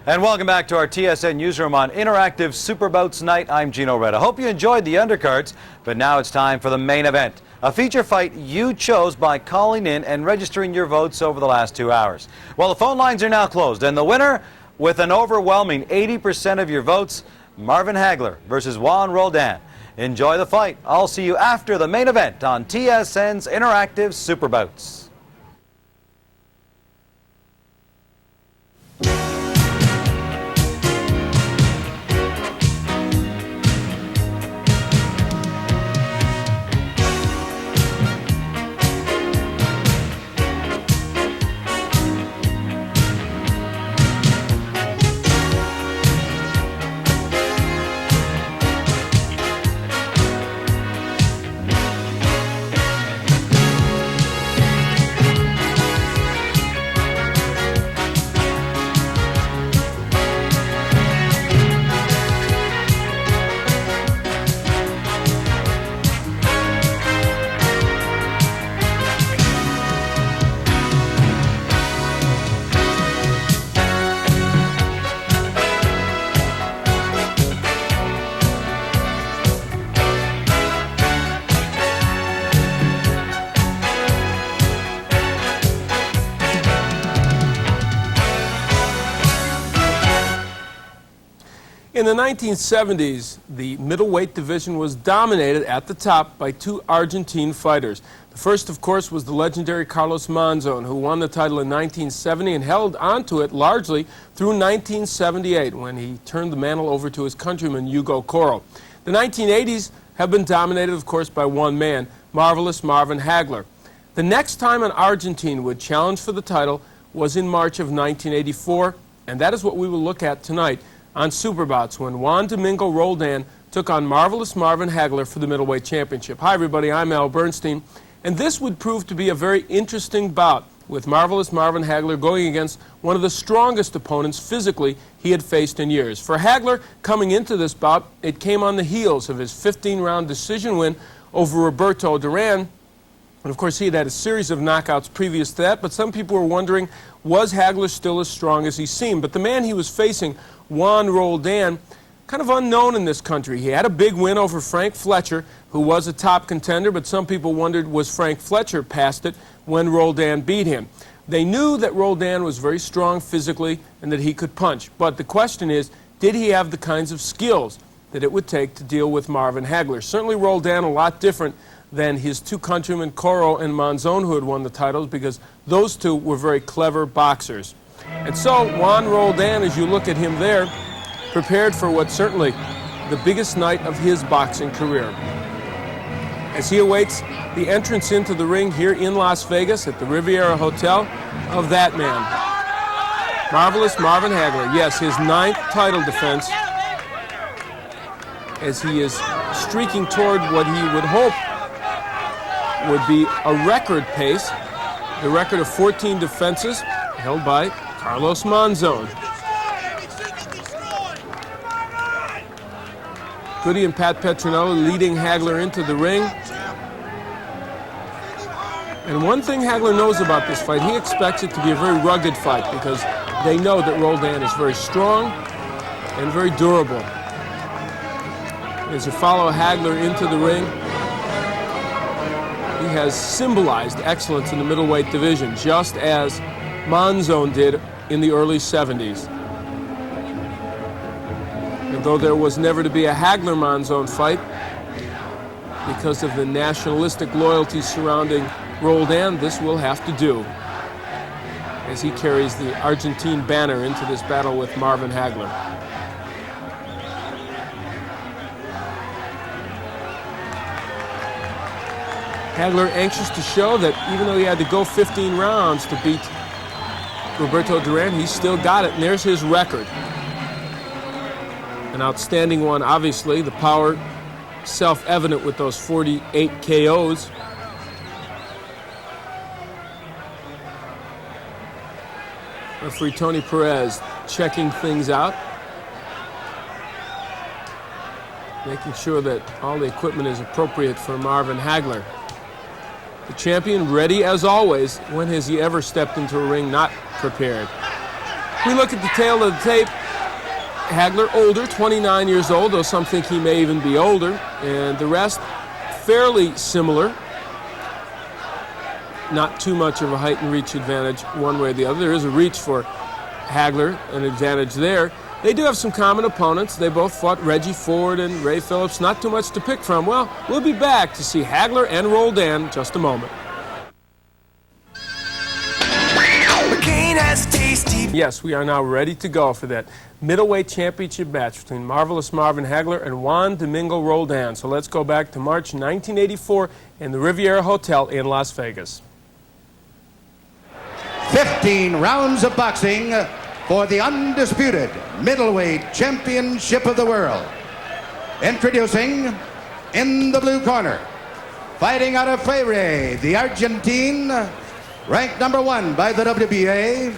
And welcome back to our TSN newsroom on Interactive Superbouts Night. I'm Gino Red. I hope you enjoyed the undercards, but now it's time for the main event. A feature fight you chose by calling in and registering your votes over the last 2 hours. Well, the phone lines are now closed, and the winner, with an overwhelming 80% of your votes, Marvin Hagler versus Juan Roldan. Enjoy the fight. I'll see you after the main event on TSN's Interactive Superbouts. In the 1970s, the middleweight division was dominated at the top by two Argentine fighters. The first, of course, was the legendary Carlos Monzon, who won the title in 1970 and held onto it largely through 1978 when he turned the mantle over to his countryman, Hugo Coro. The 1980s have been dominated, of course, by one man, marvelous Marvin Hagler. The next time an Argentine would challenge for the title was in March of 1984, and that is what we will look at tonight on Superbouts, when Juan Domingo Roldan took on marvelous Marvin Hagler for the middleweight championship. Hi everybody, I'm Al Bernstein, and this would prove to be a very interesting bout, with marvelous Marvin Hagler going against one of the strongest opponents physically he had faced in years. For Hagler, coming into this bout, it came on the heels of his 15-round decision win over Roberto Duran. And of course, he had had a series of knockouts previous to that, but some people were wondering, was Hagler still as strong as he seemed? But the man he was facing, Juan Roldan, kind of unknown in this country. He had a big win over Frank Fletcher, who was a top contender, but some people wondered, was Frank Fletcher past it when Roldan beat him? They knew that Roldan was very strong physically and that he could punch, but the question is, did he have the kinds of skills that it would take to deal with Marvin Hagler? Certainly Roldan a lot different than his two countrymen, Coro and Monzon, who had won the titles, because those two were very clever boxers. And so Juan Roldan, as you look at him there, prepared for what's certainly the biggest night of his boxing career, as he awaits the entrance into the ring here in Las Vegas at the Riviera Hotel of that man, marvelous Marvin Hagler. Yes, his 9th title defense, as he is streaking toward what he would hope would be a record pace, the record of 14 defenses held by Carlos Monzon. Goody and Pat Petronello leading Hagler into the ring. And one thing Hagler knows about this fight, he expects it to be a very rugged fight because they know that Roldan is very strong and very durable. As you follow Hagler into the ring, he has symbolized excellence in the middleweight division, just as Monzon did in the early 70s. And though there was never to be a Hagler-Monzon fight, because of the nationalistic loyalty surrounding Roldan, this will have to do, as he carries the Argentine banner into this battle with Marvin Hagler. Hagler anxious to show that even though he had to go 15 rounds to beat Roberto Duran, he still got it, and there's his record. An outstanding one, obviously. The power self-evident with those 48 KOs. Referee Tony Perez checking things out, making sure that all the equipment is appropriate for Marvin Hagler. The champion ready as always. When has he ever stepped into a ring not prepared? We look at the tail of the tape. Hagler older, 29 years old, though some think he may even be older, and the rest fairly similar. Not too much of a height and reach advantage one way or the other. There is a reach for Hagler, an advantage there. They do have some common opponents. They both fought Reggie Ford and Ray Phillips. Not too much to pick from. Well, we'll be back to see Hagler and Roldan in just a moment. Yes, we are now ready to go for that middleweight championship match between Marvelous Marvin Hagler and Juan Domingo Roldan. So let's go back to March 1984 in the Riviera Hotel in Las Vegas. 15 rounds of boxing for the undisputed middleweight championship of the world. Introducing in the blue corner, fighting out of Freire, the Argentine, ranked number 1 by the WBA,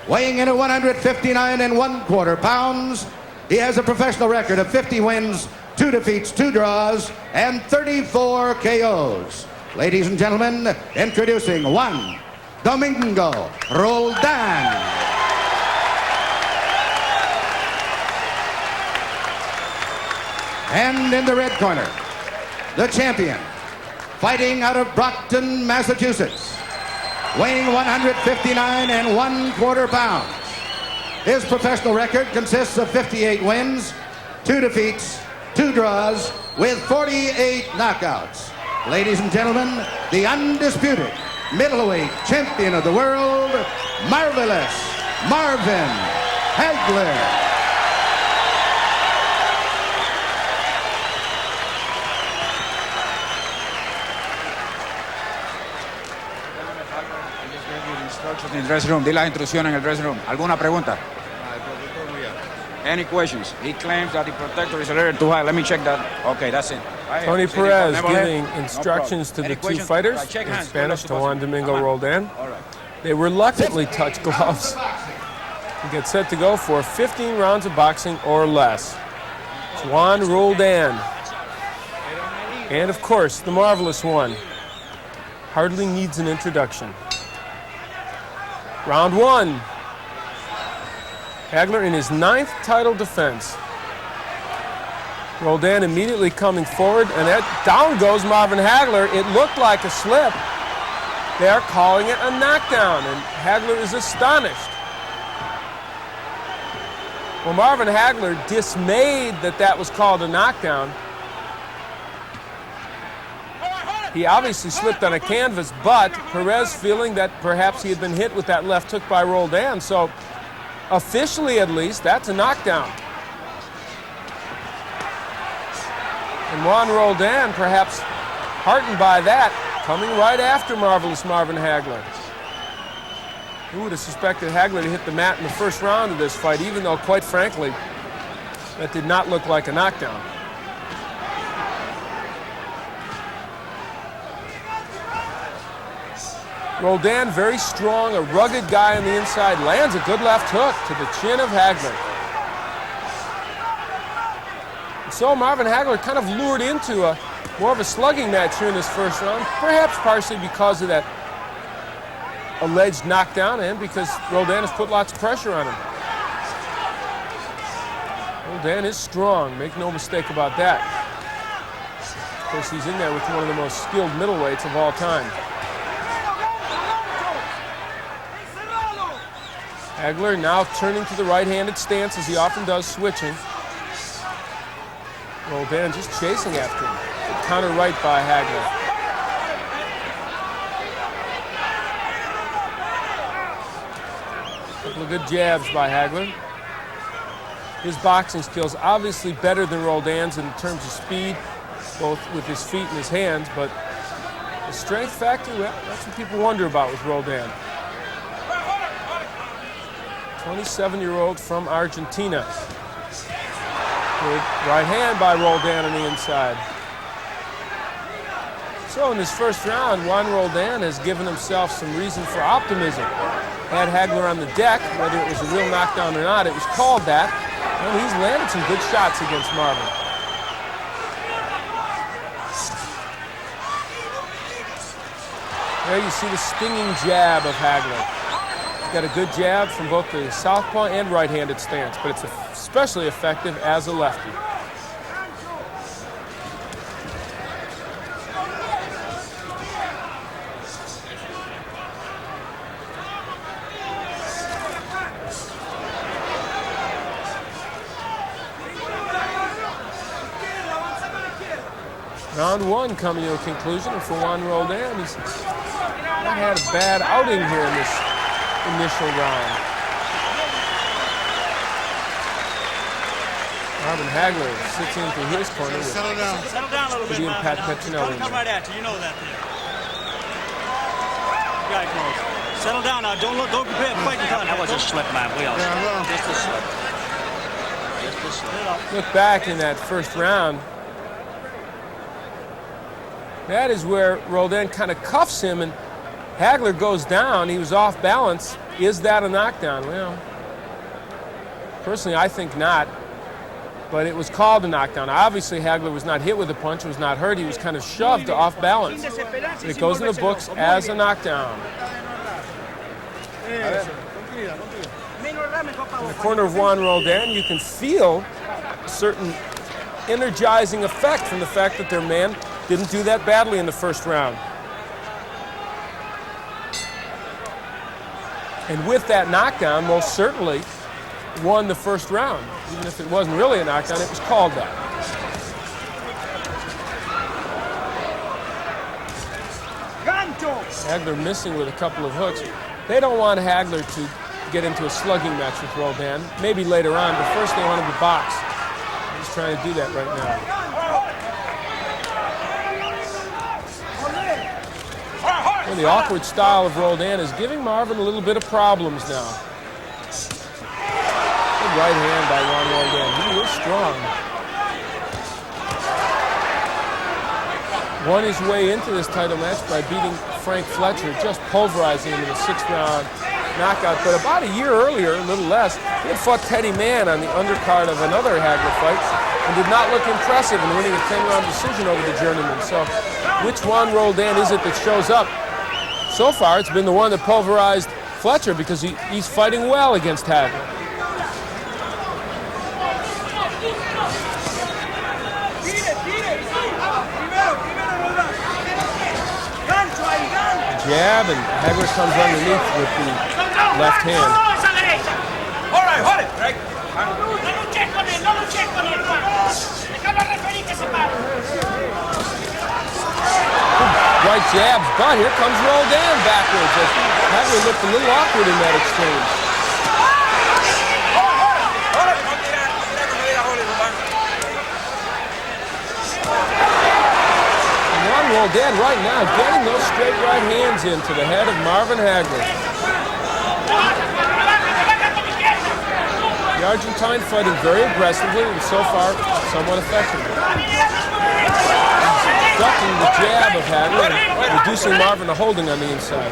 weighing in at 159 1/4 pounds. He has a professional record of 50 wins, 2 defeats, 2 draws, and 34 KOs. Ladies and gentlemen, introducing Juan Domingo Roldan. And in the red corner, the champion, fighting out of Brockton, Massachusetts, weighing 159 1/4 pounds. His professional record consists of 58 wins, 2 defeats, 2 draws, with 48 knockouts. Ladies and gentlemen, the undisputed middleweight champion of the world, Marvelous Marvin Hagler. In the dressing room. Di las instrucciones en el dressing room. ¿Alguna pregunta? Any questions? He claims that the protector is a little too high. Let me check that. Okay, that's it. Tony Perez giving instructions to the two fighters in Spanish to Juan Domingo Roldan. They reluctantly touch gloves and get set to go for 15 rounds of boxing or less. It's Juan Roldan. And of course, the marvelous one. Hardly needs an introduction. Round 1. Hagler in his 9th title defense. Roldan immediately coming forward, and down goes Marvin Hagler. It looked like a slip. They're calling it a knockdown, and Hagler is astonished. Well, Marvin Hagler, dismayed that that was called a knockdown. He obviously slipped on a canvas, but Perez feeling that perhaps he had been hit with that left hook by Roldan. So officially, at least, that's a knockdown. And Juan Roldan, perhaps heartened by that, coming right after Marvelous Marvin Hagler. Who would have suspected Hagler to hit the mat in the first round of this fight, even though, quite frankly, that did not look like a knockdown. Roldan, very strong, a rugged guy on the inside, lands a good left hook to the chin of Hagler. So Marvin Hagler kind of lured into more of a slugging match here in this first round, perhaps partially because of that alleged knockdown and because Roldan has put lots of pressure on him. Roldan is strong, make no mistake about that. Of course, he's in there with one of the most skilled middleweights of all time. Hagler now turning to the right-handed stance as he often does, switching. Roldan just chasing after him. Good counter right by Hagler. A couple of good jabs by Hagler. His boxing skills obviously better than Roldan's in terms of speed, both with his feet and his hands, but the strength factor, well, that's what people wonder about with Roldan. 27-year-old from Argentina. Good right hand by Roldan on the inside. So in this first round, Juan Roldan has given himself some reason for optimism. Had Hagler on the deck, whether it was a real knockdown or not, it was called that. And he's landed some good shots against Marvin. There you see the stinging jab of Hagler. got a good jab from both the southpaw and right-handed stance, but it's especially effective as a lefty. Round one coming to a conclusion, and for Juan Roldan, he's not had a bad outing here in this initial round. Marvin Hagler sits into his corner with Settle down a little bit, Marvin. Pat Marvin. Petronelli. Come right at you. You know that thing. Guy close. Settle down now. Don't compare fighting contact. That was a slip, man. We all just a slip. Just a slip. Look back in that first round. That is where Roldan kind of cuffs him, and Hagler goes down. He was off balance. Is that a knockdown? Well, personally, I think not. But it was called a knockdown. Obviously, Hagler was not hit with a punch, was not hurt. He was kind of shoved off balance. And it goes in the books as a knockdown. In the corner of Juan Roldan, you can feel a certain energizing effect from the fact that their man didn't do that badly in the first round. And with that knockdown, most certainly won the first round. Even if it wasn't really a knockdown, it was called that. Hagler missing with a couple of hooks. They don't want Hagler to get into a slugging match with Roldan. Maybe later on, but first they want him to box. He's trying to do that right now. Well, the awkward style of Roldan is giving Marvin a little bit of problems now. Good right hand by Juan Roldan. He is strong. Won his way into this title match by beating Frank Fletcher, just pulverizing him in the 6th round knockout. But about a year earlier, a little less, he had fought Teddy Mann on the undercard of another Hagler fight and did not look impressive in winning a 10-round decision over the journeyman. So which Juan Roldan is it that shows up? So far, it's been the one that pulverized Fletcher because he's fighting well against Hagler. Jab, and Hagler comes underneath with the left hand. All right, hold it, Greg. Right jabs, but here comes Roldan backwards. Hagler looked a little awkward in that exchange. Juan Roldan right now getting those straight right hands into the head of Marvin Hagler. The Argentine fighting very aggressively and so far somewhat effectively. Ducking the jab of Hagler and reducing Marvin to holding on the inside.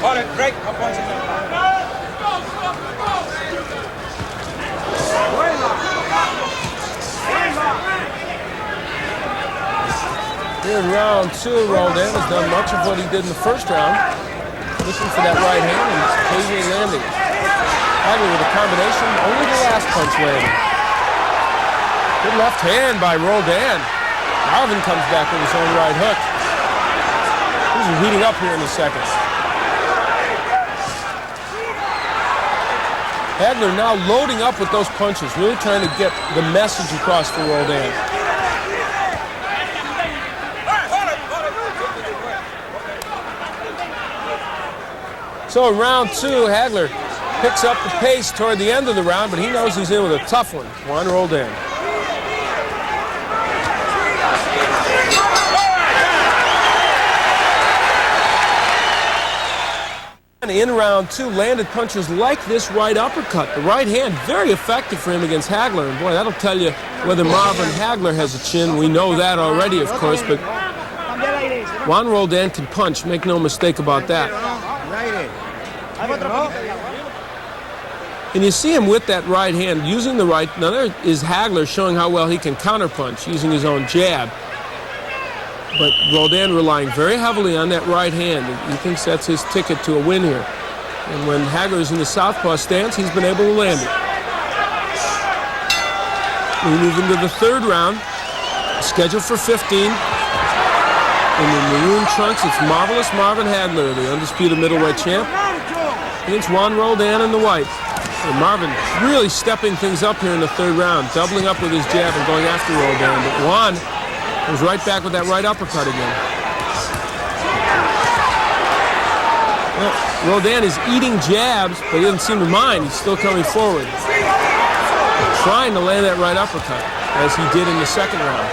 Hold it, break. Here in round 2, Roldan has done much of what he did in the first round. Looking for that right hand and occasionally landing it. Hagler with a combination, only the last punch landing. Good left hand by Roldan. Marvin comes back with his own right hook. These are heating up here in the second. Hagler now loading up with those punches, really trying to get the message across for Roldan. So in round 2, Hagler picks up the pace toward the end of the round, but he knows he's in with a tough one. Juan Roldan. In round 2, landed punches like this right uppercut. The right hand, very effective for him against Hagler. And boy, that'll tell you whether Marvin Hagler has a chin. We know that already, of course, but Juan Roldan can punch. Make no mistake about that. And you see him with that right hand, using the right. Now there is Hagler showing how well he can counterpunch using his own jab. But Roldan relying very heavily on that right hand. He thinks that's his ticket to a win here. And when Hagler is in the southpaw stance, he's been able to land it. We move into the third round, scheduled for 15. In the maroon trunks, it's Marvelous Marvin Hagler, the undisputed middleweight champ, against Juan Roldan in the white. And Marvin really stepping things up here in the third round, doubling up with his jab and going after Roldan. But Juan was right back with that right uppercut again. Well, Roldan is eating jabs, but he doesn't seem to mind. He's still coming forward, trying to land that right uppercut, as he did in the second round.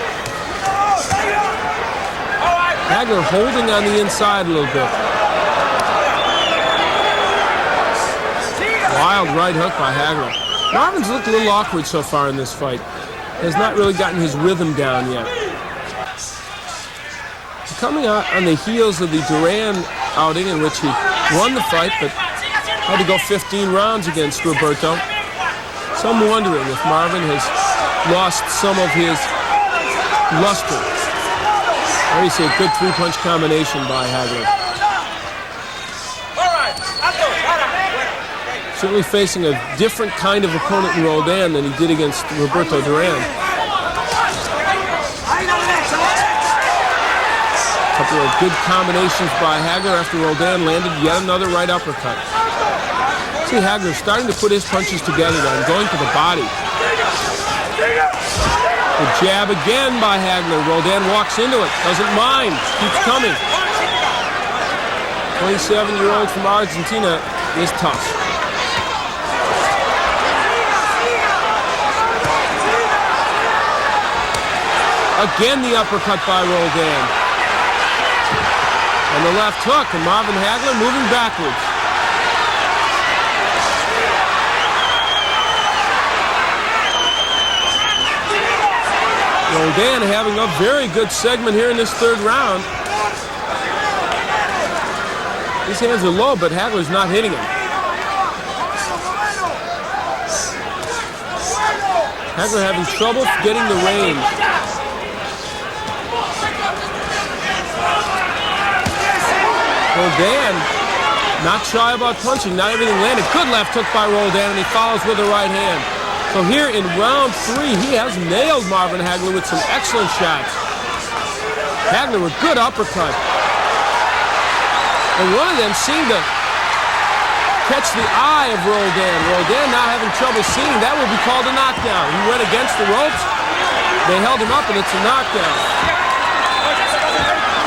Hagler holding on the inside a little bit. Wild right hook by Hagler. Marvin's looked a little awkward so far in this fight. Has not really gotten his rhythm down yet. Coming out on the heels of the Duran outing in which he won the fight, but had to go 15 rounds against Roberto. Some wondering if Marvin has lost some of his luster. There you see a good three-punch combination by Hagler. Certainly facing a different kind of opponent in Roldan than he did against Roberto Duran. A couple of good combinations by Hagler after Roldan landed yet another right uppercut. See Hagler starting to put his punches together and going to the body. The jab again by Hagler. Roldan walks into it, doesn't mind, keeps coming. 27-year-old from Argentina is tough. Again the uppercut by Roldan. And the left hook, and Marvin Hagler moving backwards. Roldan having a very good segment here in this third round. His hands are low, but Hagler's not hitting him. Hagler having trouble getting the range. Roldan not shy about punching, not everything landed. Good left hook by Roldan, and he follows with the right hand. So here in round 3, he has nailed Marvin Hagler with some excellent shots. Hagler with good uppercut. And one of them seemed to catch the eye of Roldan. Roldan now having trouble seeing. That will be called a knockdown. He went against the ropes. They held him up, and it's a knockdown.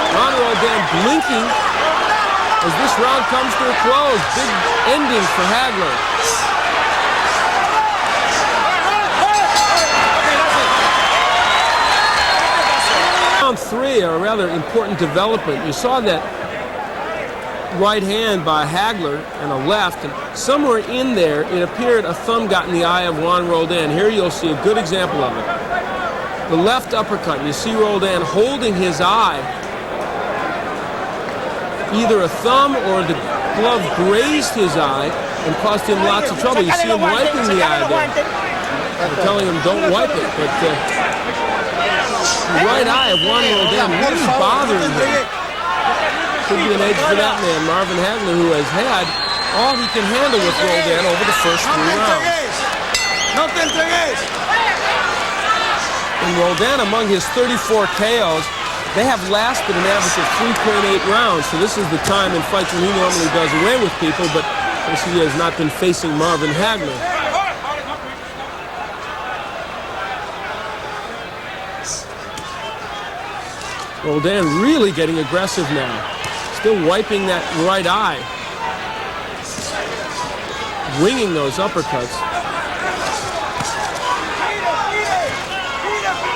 Juan Roldan blinking as this round comes to a close. Big ending for Hagler. Round 3, a rather important development. You saw that right hand by Hagler and a left, and somewhere in there it appeared a thumb got in the eye of Juan Roldan. Here you'll see a good example of it. The left uppercut, you see Roldan holding his eye. Either a thumb or the glove grazed his eye and caused him lots of trouble. You see him wiping the eye there. They're telling him don't wipe it, but the right eye of Juan Roldan really bothering him. Could be an edge for that man, Marvin Hagler, who has had all he can handle with Roldan over the first 3 rounds. And Roldan, among his 34 KOs, they have lasted an average of 3.8 rounds, so this is the time in fights when he normally does away with people, but of course he has not been facing Marvin Hagler. Roldan really getting aggressive now, still wiping that right eye, winging those uppercuts.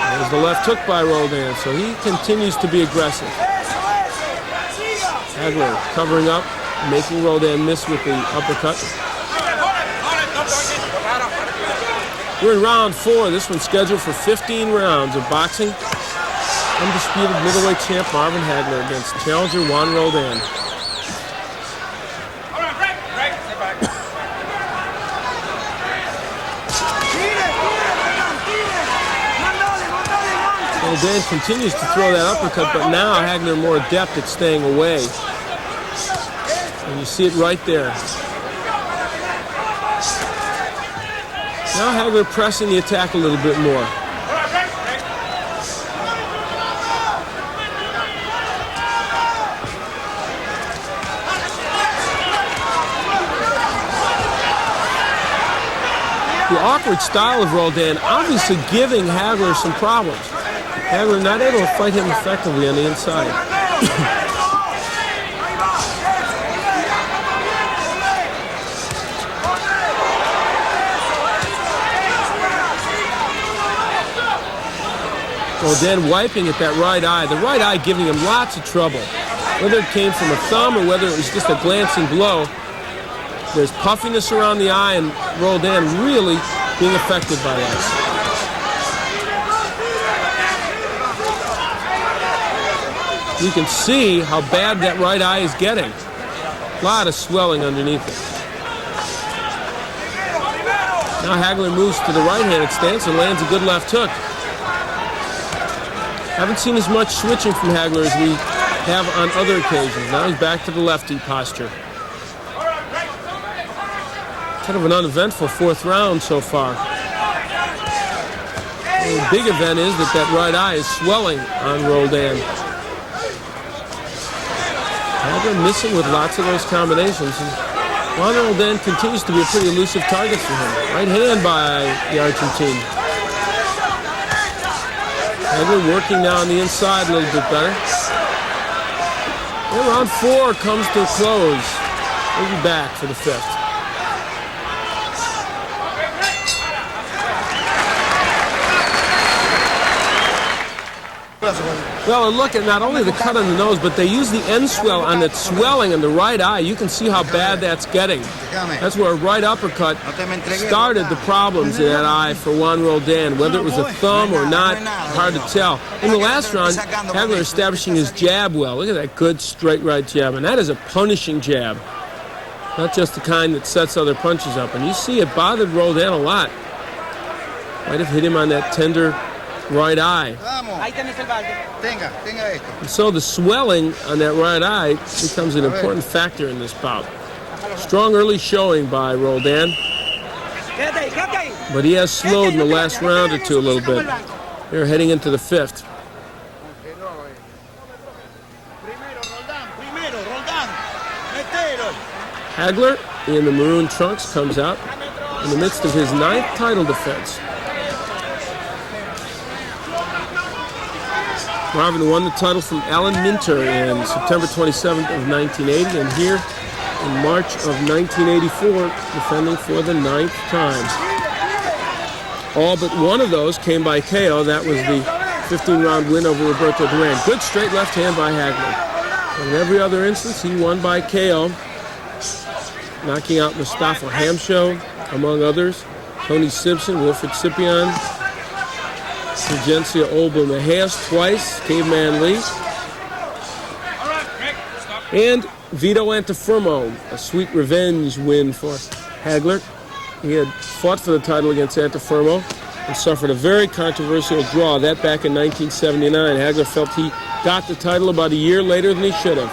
There's the left hook by Roldan, so he continues to be aggressive. Hagler covering up, making Roldan miss with the uppercut. We're in round 4. This one's scheduled for 15 rounds of boxing. Undisputed middleweight champ Marvin Hagler against challenger Juan Roldan. Roldan continues to throw that uppercut, but now Hagler more adept at staying away. And you see it right there. Now Hagler pressing the attack a little bit more. The awkward style of Roldan obviously giving Hagler some problems. Hagler not able to fight him effectively on the inside. Roldan wiping at that right eye. The right eye giving him lots of trouble. Whether it came from a thumb or whether it was just a glancing blow, there's puffiness around the eye, and Roldan really being affected by that. You can see how bad that right eye is getting. A lot of swelling underneath it. Now Hagler moves to the right-handed stance and lands a good left hook. Haven't seen as much switching from Hagler as we have on other occasions. Now he's back to the lefty posture. Kind of an uneventful fourth round so far. The big event is that right eye is swelling on Roldan. Hagler missing with lots of those combinations. And Juan Roldan continues to be a pretty elusive target for him. Right hand by the Argentine. Hagler working now on the inside a little bit better. And round 4 comes to a close. We'll be back for the 5th. Well, and look at not only the cut on the nose, but they use the end swell on that swelling in the right eye. You can see how bad that's getting. That's where a right uppercut started the problems in that eye for Juan Roldan. Whether it was a thumb or not, hard to tell. In the last round, Hagler establishing his jab well. Look at that good straight right jab, and that is a punishing jab. Not just the kind that sets other punches up. And you see it bothered Roldan a lot. Might have hit him on that tender right eye. And so the swelling on that right eye becomes an important factor in this bout. Strong early showing by Roldan, but he has slowed in the last round or two a little bit. They're heading into the 5th. Hagler in the maroon trunks comes out in the midst of his 9th title defense. Marvin won the title from Alan Minter in September 27th of 1980, and here in March of 1984, defending for the 9th time. All but one of those came by KO. That was the 15-round win over Roberto Duran. Good straight left hand by Hagler. In every other instance, he won by KO, knocking out Mustafa Hamsho, among others, Tony Simpson, Wilfred Cipion, Fulgencia Olba Mejias twice, Caveman Lee, and Vito Antuofermo, a sweet revenge win for Hagler. He had fought for the title against Antuofermo and suffered a very controversial draw, that back in 1979. Hagler felt he got the title about a year later than he should have.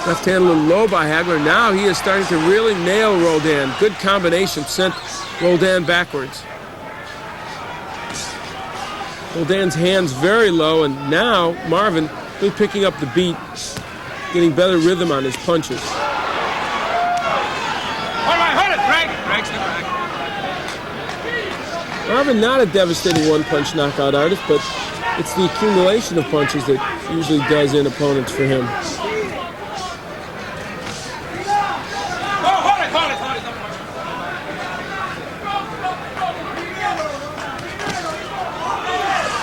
Left hand a little low by Hagler. Now he is starting to really nail Roldan. Good combination, sent Roldan backwards. Roldan's hands very low, and now Marvin really picking up the beat, getting better rhythm on his punches. Marvin not a devastating one-punch knockout artist, but it's the accumulation of punches that usually does in opponents for him.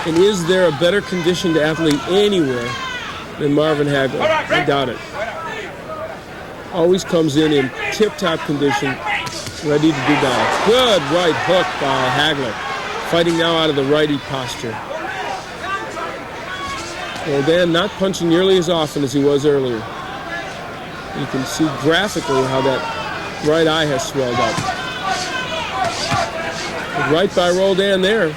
And is there a better conditioned athlete anywhere than Marvin Hagler? I doubt it. Always comes in tip-top condition, ready to do battle. Good right hook by Hagler. Fighting now out of the righty posture. Roldan not punching nearly as often as he was earlier. You can see graphically how that right eye has swelled up. Right by Roldan there.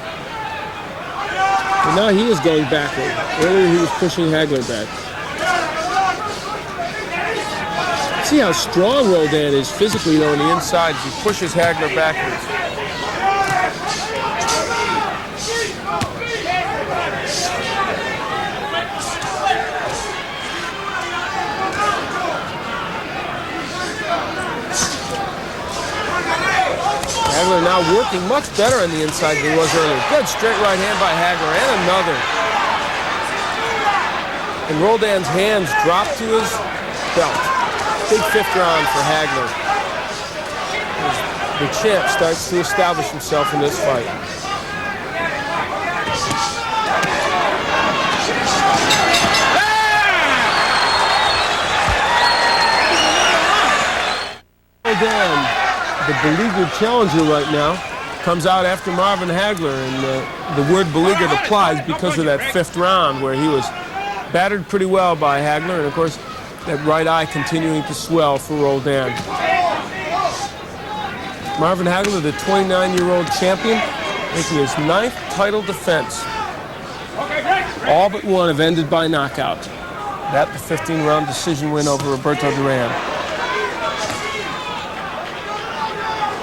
But now he is going backward. Earlier he was pushing Hagler back. See how strong Roldan is physically, though, on the inside as he pushes Hagler backwards. Hagler now working much better on the inside than he was earlier. Good straight right hand by Hagler, and another. And Roldan's hands drop to his belt. Big fifth round for Hagler. The champ starts to establish himself in this fight. Roldan, the beleaguered challenger right now, comes out after Marvin Hagler, and the word beleaguered applies because of that fifth round where he was battered pretty well by Hagler, and of course that right eye continuing to swell for Roldan. Marvin Hagler, the 29-year-old champion, making his 9th title defense. All but one have ended by knockout. That the 15-round decision win over Roberto Duran.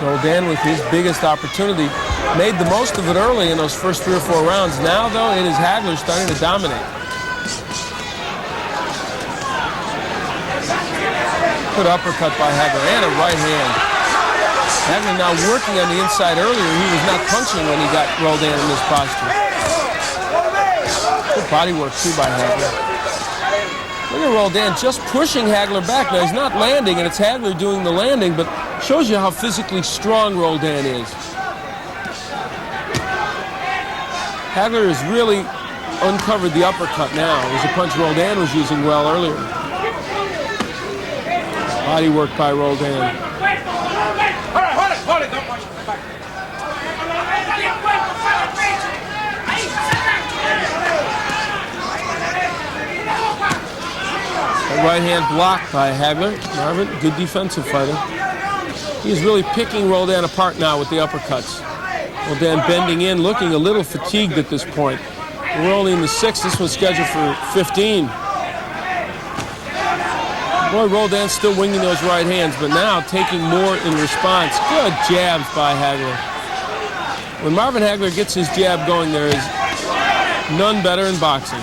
Roldan, with his biggest opportunity, made the most of it early in those first 3 or 4 rounds. Now, though, it is Hagler starting to dominate. Good uppercut by Hagler and a right hand. Hagler now working on the inside earlier. He was not punching when he got Roldan in this posture. Good body work, too, by Hagler. Look at Roldan just pushing Hagler back. Now, he's not landing, and it's Hagler doing the landing, but shows you how physically strong Roldan is. Hagler has really uncovered the uppercut now. It was a punch Roldan was using well earlier. Body work by Roldan. Right hand blocked by Hagler. Marvin, good defensive fighter. He's really picking Roldan apart now with the uppercuts. Roldan bending in, looking a little fatigued at this point. We're only in the 6th. This one's scheduled for 15. Boy, Roldan's still winging those right hands, but now taking more in response. Good jabs by Hagler. When Marvin Hagler gets his jab going, there is none better in boxing.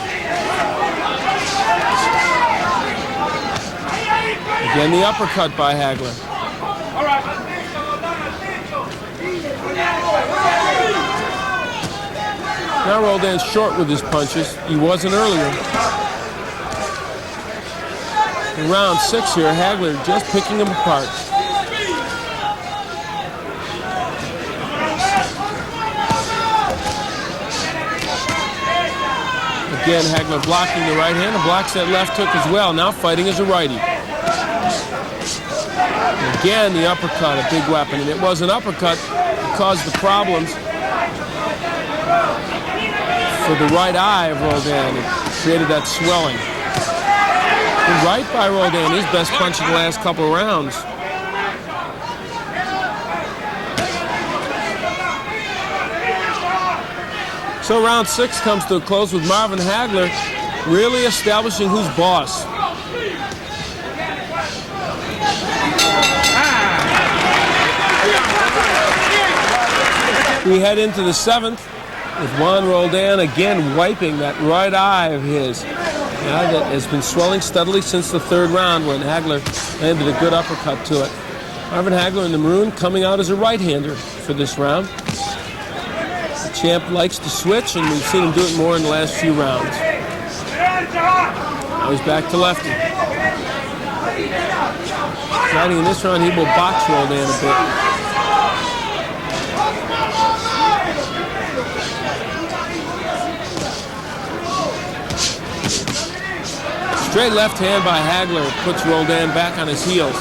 Again, the uppercut by Hagler. Now Roldan's short with his punches. He wasn't earlier. In round 6 here, Hagler just picking him apart. Again, Hagler blocking the right hand and blocks that left hook as well. Now fighting as a righty. Again, the uppercut, a big weapon. And it was an uppercut that caused the problems for the right eye of Roldan. It created that swelling. The right by Roldan, his best punch in the last couple of rounds. So round 6 comes to a close with Marvin Hagler really establishing who's boss. We head into the 7th with Juan Roldan again wiping that right eye of his. That has been swelling steadily since the 3rd round when Hagler landed a good uppercut to it. Marvin Hagler in the maroon coming out as a right-hander for this round. The champ likes to switch, and we've seen him do it more in the last few rounds. Now he's back to lefty. Fighting in this round, he will box Roldan a bit. Straight left hand by Hagler puts Roldan back on his heels.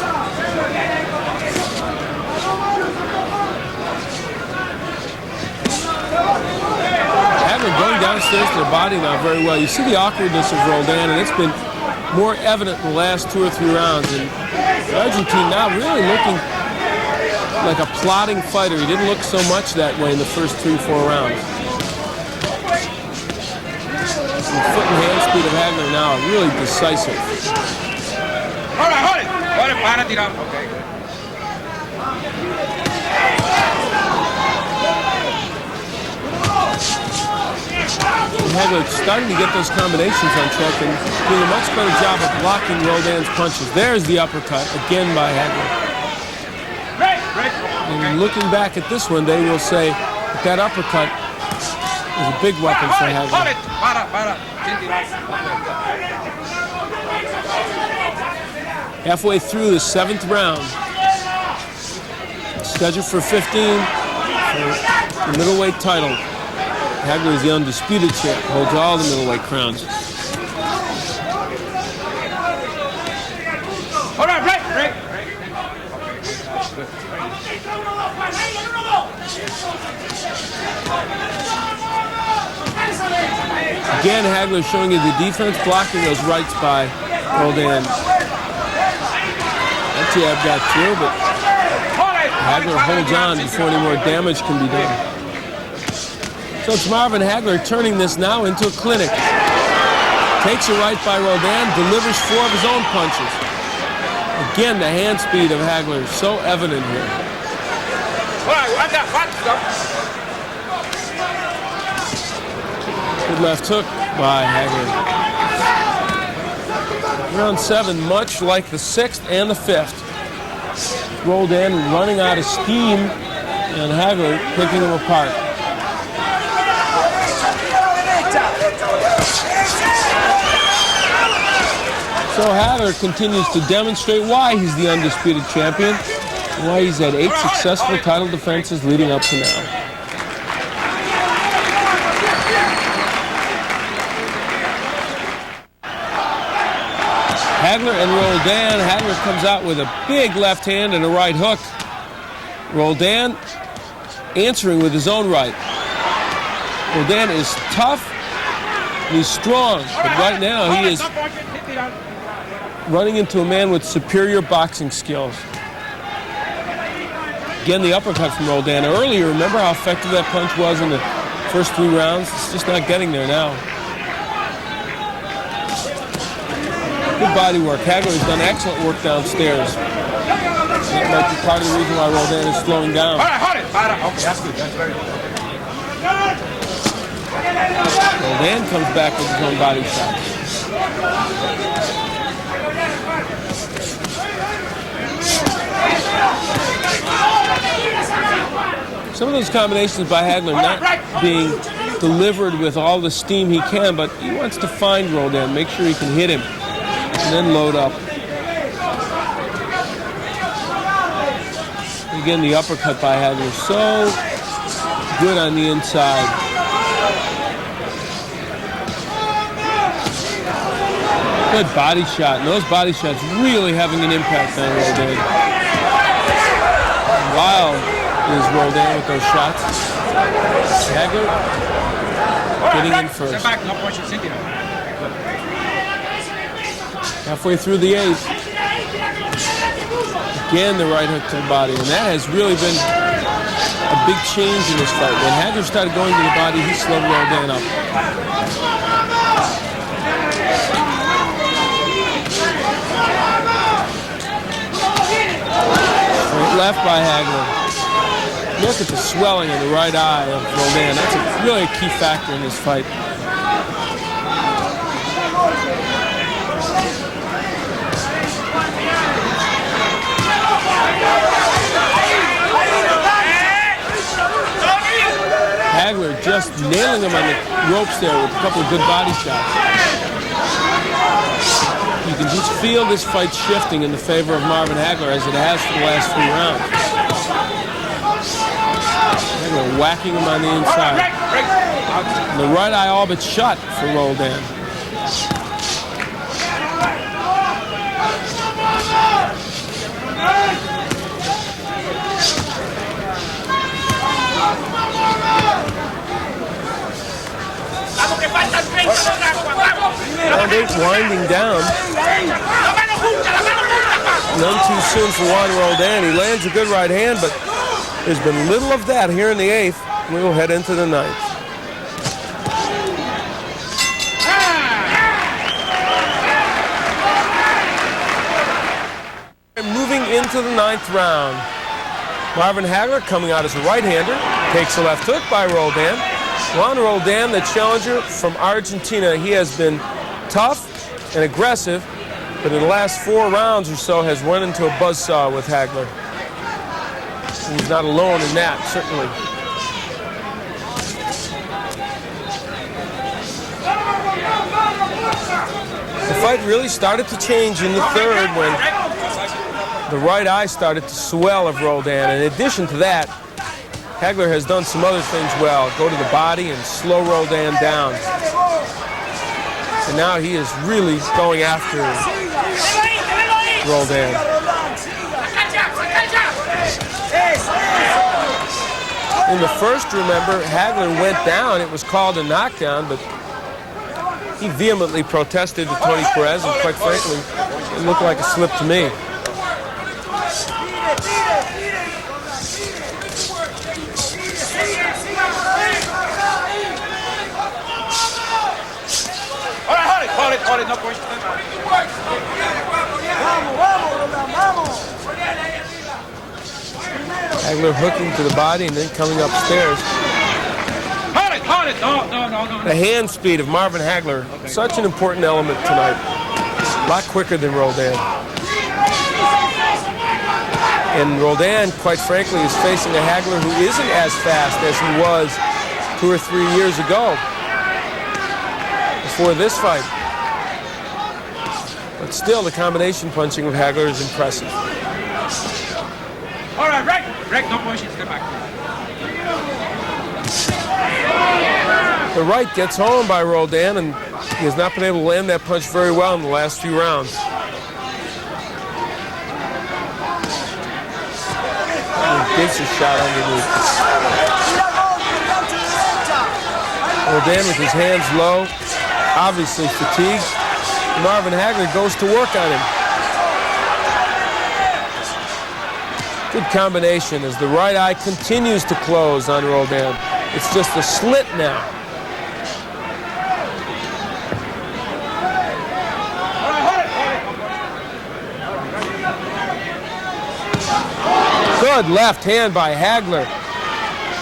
Hagler going downstairs to the body now very well. You see the awkwardness of Roldan, and it's been more evident in the last 2 or 3 rounds. And the Argentine now really looking like a plodding fighter. He didn't look so much that way in the first 3 or 4 rounds. and foot and hand speed of Hagler now are really decisive. Hold it. Para tirar. Okay, good. Hagler starting to get those combinations on track and doing a much better job of blocking Roldan's punches. There's the uppercut, again by Hagler. And looking back at this one, they will say that, that uppercut is a big weapon for Hagler. Hold it. Para. Halfway through the 7th round. Scheduled for 15 for the middleweight title. Hagler is the undisputed champ, holds all the middleweight crowns. Hold on, break. Again, Hagler showing you the defense, blocking those rights by Roldan. That jab got through, but Hagler holds on before any more damage can be done. So it's Marvin Hagler turning this now into a clinic. Takes a right by Roldan, delivers 4 of his own punches. Again, the hand speed of Hagler is so evident here. Good left hook by Hagler. Round 7, much like the 6th and the 5th. Roldan running out of steam and Hagler picking him apart. So Hagler continues to demonstrate why he's the undisputed champion and why he's had 8 successful title defenses leading up to now. Hagler and Roldan. Hagler comes out with a big left hand and a right hook. Roldan answering with his own right. Roldan is tough, he's strong, but right now he is running into a man with superior boxing skills. Again, the uppercut from Roldan. Earlier, remember how effective that punch was in the first 3 rounds? It's just not getting there now. Good body work. Hagler has done excellent work downstairs. That might be part of the reason why Roldan is slowing down. Hold it. Okay, that's good. That's very good. Roldan comes back with his own body shot. Some of those combinations by Hagler not being delivered with all the steam he can, but he wants to find Roldan, make sure he can hit him, and then load up. Again, the uppercut by Hagler, so good on the inside. Good body shot, and those body shots really having an impact on Roldan. Wild is Roldan with those shots. Hagler getting in first. Halfway through the 8th. Again, the right hook to the body, and that has really been a big change in this fight. When Hagler started going to the body, he slowed Roldan up. Left by Hagler. Look at the swelling in the right eye of Roldan. That's really a key factor in this fight. Hagler just nailing him on the ropes there with a couple of good body shots. You can just feel this fight shifting in the favor of Marvin Hagler as it has for the last 3 rounds. Hagler whacking him on the inside. And the right eye all but shut for Roldan. Round 8 winding down. None too soon for Juan Roldan. He lands a good right hand, but there's been little of that here in the 8th. We will head into the 9th. into the 9th round. Marvin Hagler coming out as a right-hander, takes a left hook by Roldan. Juan Roldan, the challenger from Argentina, he has been tough and aggressive, but in the last 4 rounds or so has run into a buzzsaw with Hagler. He's not alone in that, certainly. The fight really started to change in the 3rd when the right eye started to swell of Roldan. In addition to that, Hagler has done some other things well. Go to the body and slow Roldan down. And now he is really going after Roldan. In the first, remember, Hagler went down. It was called a knockdown, but he vehemently protested to Tony Perez, and quite frankly, it looked like a slip to me. Hold it, no point. Hagler hooking to the body and then coming upstairs. Hold it. No. The hand speed of Marvin Hagler, such an important element tonight. A lot quicker than Roldan. And Roldan, quite frankly, is facing a Hagler who isn't as fast as he was 2 or 3 years ago before this fight. But still, the combination punching of Hagler is impressive. All right, right. No position, step back. The right gets home by Roldan, and he has not been able to land that punch very well in the last few rounds. He gives a shot underneath. Roldan with his hands low, obviously fatigued. Marvin Hagler goes to work on him. Good combination as the right eye continues to close on Roldan. It's just a slit now. Good left hand by Hagler.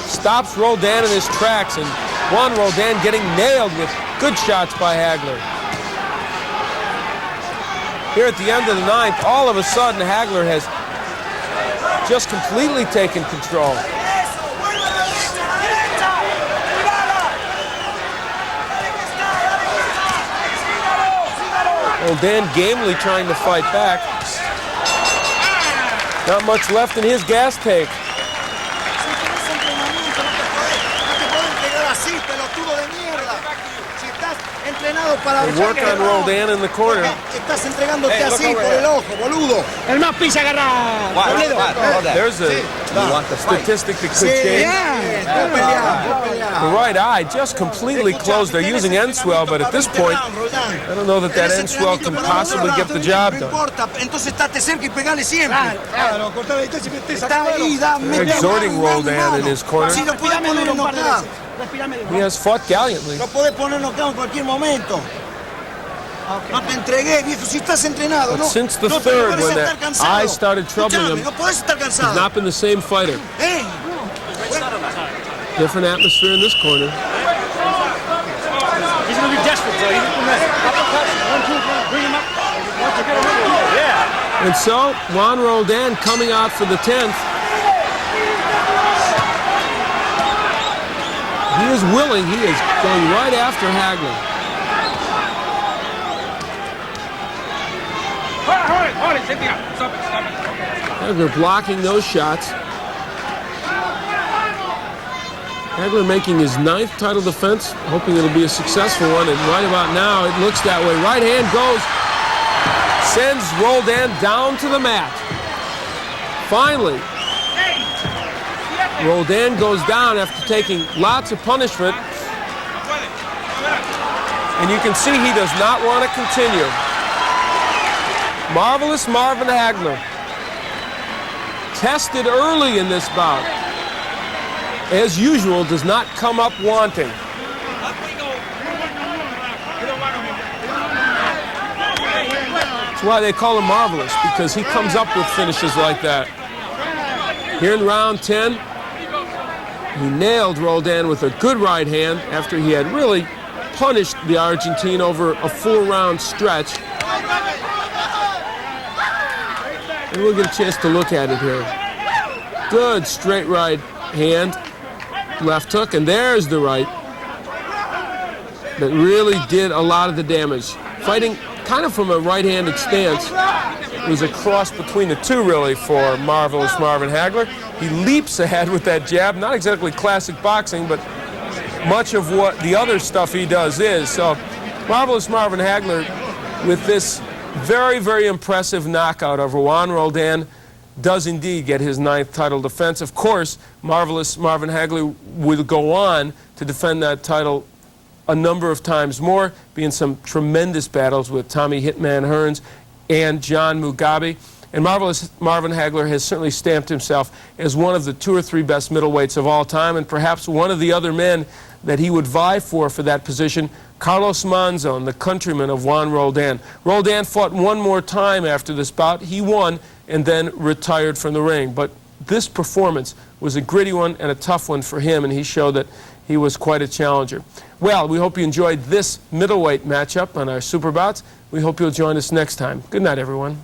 Stops Roldan in his tracks, and Juan Roldan getting nailed with good shots by Hagler. Here at the end of the 9th, all of a sudden Hagler has just completely taken control. Roldan gamely trying to fight back. Not much left in his gas tank. They work on Roldan in the corner. Estás entregándote así por el ojo, boludo. El más pisa agarra. There's a statistic that could change. The right eye just completely closed. They're using end swell, but at this point, I don't know that end swell can possibly get the job done. They're exhorting Roldan in his corner. He has fought gallantly. Lo podés poner knockout en cualquier momento. No te entregué, viejo, si estás entrenado. But since the 3rd, when that eye started troubling him, no podés estar he's cansado. not been the same fighter. Different atmosphere in this corner. He's going to be desperate, though. He's going to uppercuts, 1, 2, bring him up. Yeah. And so, Juan Roldan coming out for the 10th. He is willing. He is going right after Hagler. Hold it, sit down. Stop it. Hagler blocking those shots. Hagler making his 9th title defense, hoping it'll be a successful one, and right about now it looks that way. Right hand goes, sends Roldan down to the mat. Finally, Roldan goes down after taking lots of punishment, and you can see he does not want to continue. Marvelous Marvin Hagler, tested early in this bout, as usual, does not come up wanting. That's why they call him Marvelous, because he comes up with finishes like that. Here in round 10, he nailed Roldan with a good right hand after he had really punished the Argentine over a 4-round stretch. And we'll get a chance to look at it here. Good straight right hand, left hook, and there's the right that really did a lot of the damage. Fighting kind of from a right-handed stance. It was a cross between the two, really, for Marvelous Marvin Hagler. He leaps ahead with that jab. Not exactly classic boxing, but much of what the other stuff he does is. So Marvelous Marvin Hagler, with this very, very impressive knockout over Juan Roldan, does indeed get his 9th title defense. Of course, Marvelous Marvin Hagler will go on to defend that title a number of times more, be in some tremendous battles with Tommy Hitman Hearns and John Mugabe. And Marvelous Marvin Hagler has certainly stamped himself as one of the 2 or 3 best middleweights of all time, and perhaps one of the other men that he would vie for that position, Carlos Monzon, the countryman of Juan Roldan. Roldan fought one more time after this bout. He won and then retired from the ring. But this performance was a gritty one and a tough one for him, and he showed that he was quite a challenger. Well, we hope you enjoyed this middleweight matchup on our Superbouts. We hope you'll join us next time. Good night, everyone.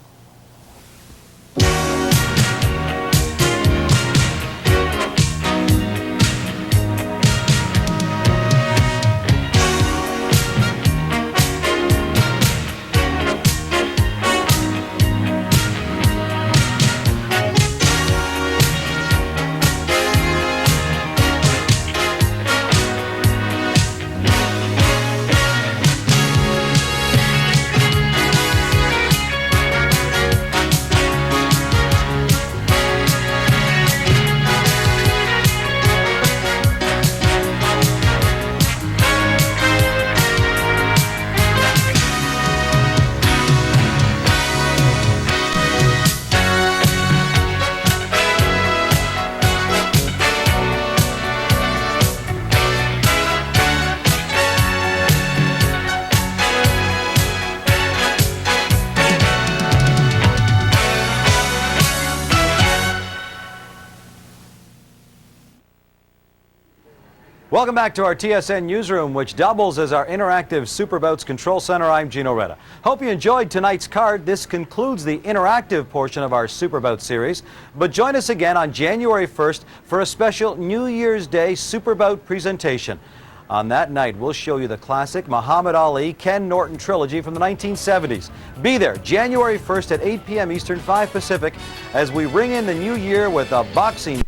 Welcome back to our TSN newsroom, which doubles as our interactive Superbouts control center. I'm Gino Reda. Hope you enjoyed tonight's card. This concludes the interactive portion of our Superbouts series. But join us again on January 1st for a special New Year's Day Superbout presentation. On that night, we'll show you the classic Muhammad Ali, Ken Norton trilogy from the 1970s. Be there January 1st at 8 p.m. Eastern, 5 Pacific, as we ring in the new year with a boxing